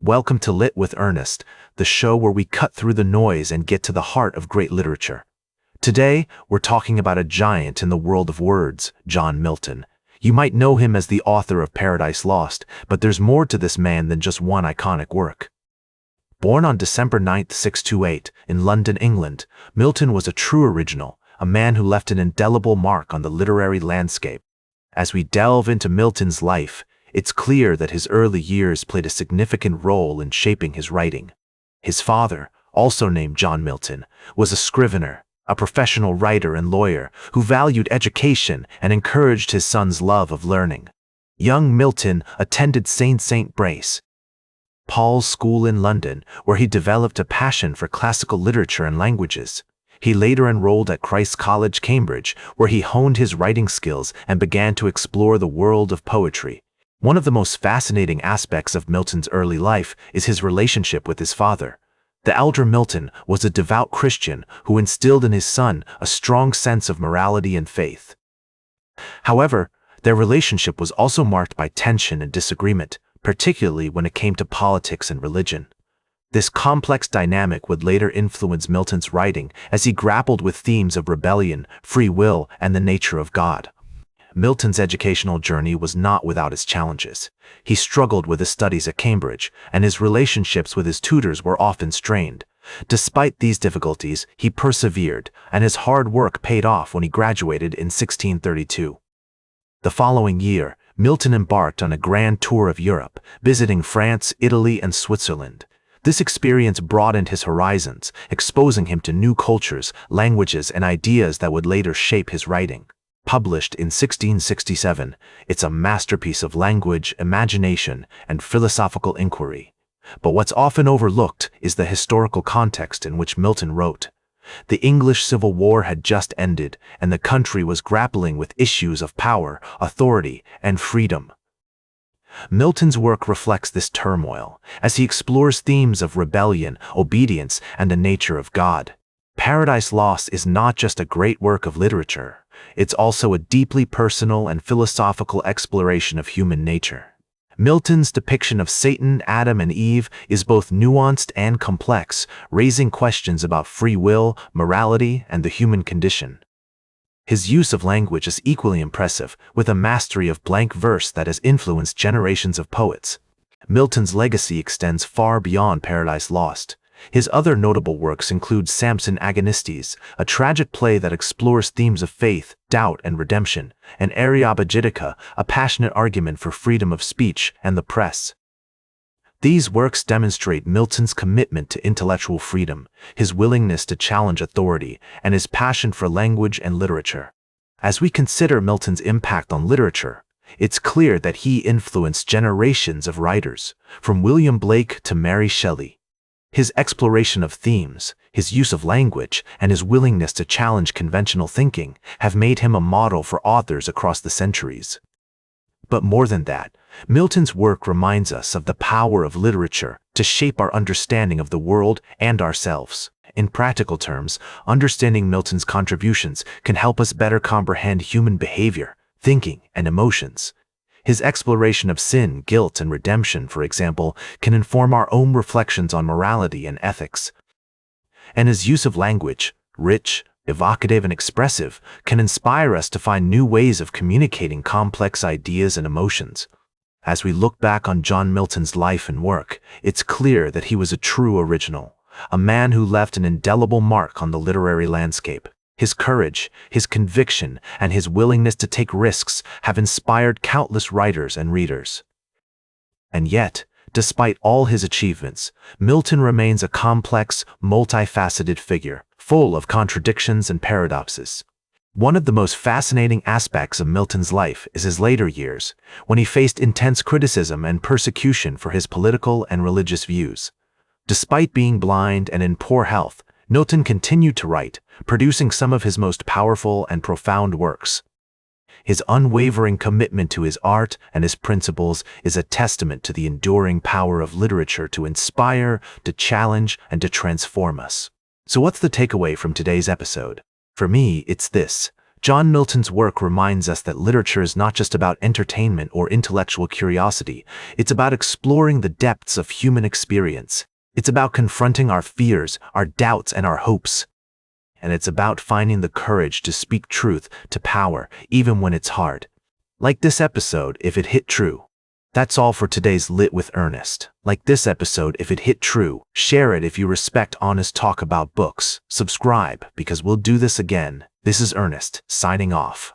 Welcome to Lit with Ernest, the show where we cut through the noise and get to the heart of great literature. Today, we're talking about a giant in the world of words, John Milton. You might know him as the author of Paradise Lost, but there's more to this man than just one iconic work. Born on December 9, 628, in London, England, Milton was a true original, a man who left an indelible mark on the literary landscape. As we delve into Milton's life, it's clear that his early years played a significant role in shaping his writing. His father, also named John Milton, was a scrivener, a professional writer and lawyer who valued education and encouraged his son's love of learning. Young Milton attended St. Brace, Paul's School in London, where he developed a passion for classical literature and languages. He later enrolled at Christ's College, Cambridge, where he honed his writing skills and began to explore the world of poetry. One of the most fascinating aspects of Milton's early life is his relationship with his father. The elder Milton was a devout Christian who instilled in his son a strong sense of morality and faith. However, their relationship was also marked by tension and disagreement, particularly when it came to politics and religion. This complex dynamic would later influence Milton's writing as he grappled with themes of rebellion, free will, and the nature of God. Milton's educational journey was not without its challenges. He struggled with his studies at Cambridge, and his relationships with his tutors were often strained. Despite these difficulties, he persevered, and his hard work paid off when he graduated in 1632. The following year, Milton embarked on a grand tour of Europe, visiting France, Italy, and Switzerland. This experience broadened his horizons, exposing him to new cultures, languages, and ideas that would later shape his writing. Published in 1667, it's a masterpiece of language, imagination, and philosophical inquiry. But what's often overlooked is the historical context in which Milton wrote. The English Civil War had just ended, and the country was grappling with issues of power, authority, and freedom. Milton's work reflects this turmoil, as he explores themes of rebellion, obedience, and the nature of God. Paradise Lost is not just a great work of literature. It's also a deeply personal and philosophical exploration of human nature. Milton's depiction of Satan, Adam, and Eve is both nuanced and complex, raising questions about free will, morality, and the human condition. His use of language is equally impressive, with a mastery of blank verse that has influenced generations of poets. Milton's legacy extends far beyond Paradise Lost. His other notable works include Samson Agonistes, a tragic play that explores themes of faith, doubt, and redemption, and Areopagitica, a passionate argument for freedom of speech and the press. These works demonstrate Milton's commitment to intellectual freedom, his willingness to challenge authority, and his passion for language and literature. As we consider Milton's impact on literature, it's clear that he influenced generations of writers, from William Blake to Mary Shelley. His exploration of themes, his use of language, and his willingness to challenge conventional thinking have made him a model for authors across the centuries. But more than that, Milton's work reminds us of the power of literature to shape our understanding of the world and ourselves. In practical terms, understanding Milton's contributions can help us better comprehend human behavior, thinking, and emotions. His exploration of sin, guilt, and redemption, for example, can inform our own reflections on morality and ethics. And his use of language, rich, evocative, and expressive, can inspire us to find new ways of communicating complex ideas and emotions. As we look back on John Milton's life and work, it's clear that he was a true original, a man who left an indelible mark on the literary landscape. His courage, his conviction, and his willingness to take risks have inspired countless writers and readers. And yet, despite all his achievements, Milton remains a complex, multifaceted figure, full of contradictions and paradoxes. One of the most fascinating aspects of Milton's life is his later years, when he faced intense criticism and persecution for his political and religious views. Despite being blind and in poor health, Milton continued to write, producing some of his most powerful and profound works. His unwavering commitment to his art and his principles is a testament to the enduring power of literature to inspire, to challenge, and to transform us. So what's the takeaway from today's episode? For me, it's this. John Milton's work reminds us that literature is not just about entertainment or intellectual curiosity. It's about exploring the depths of human experience. It's about confronting our fears, our doubts, and our hopes. And it's about finding the courage to speak truth to power, even when it's hard. Like this episode, if it hit true. That's all for today's Lit with Ernest. Like this episode, if it hit true. Share it if you respect honest talk about books. Subscribe, because we'll do this again. This is Ernest, signing off.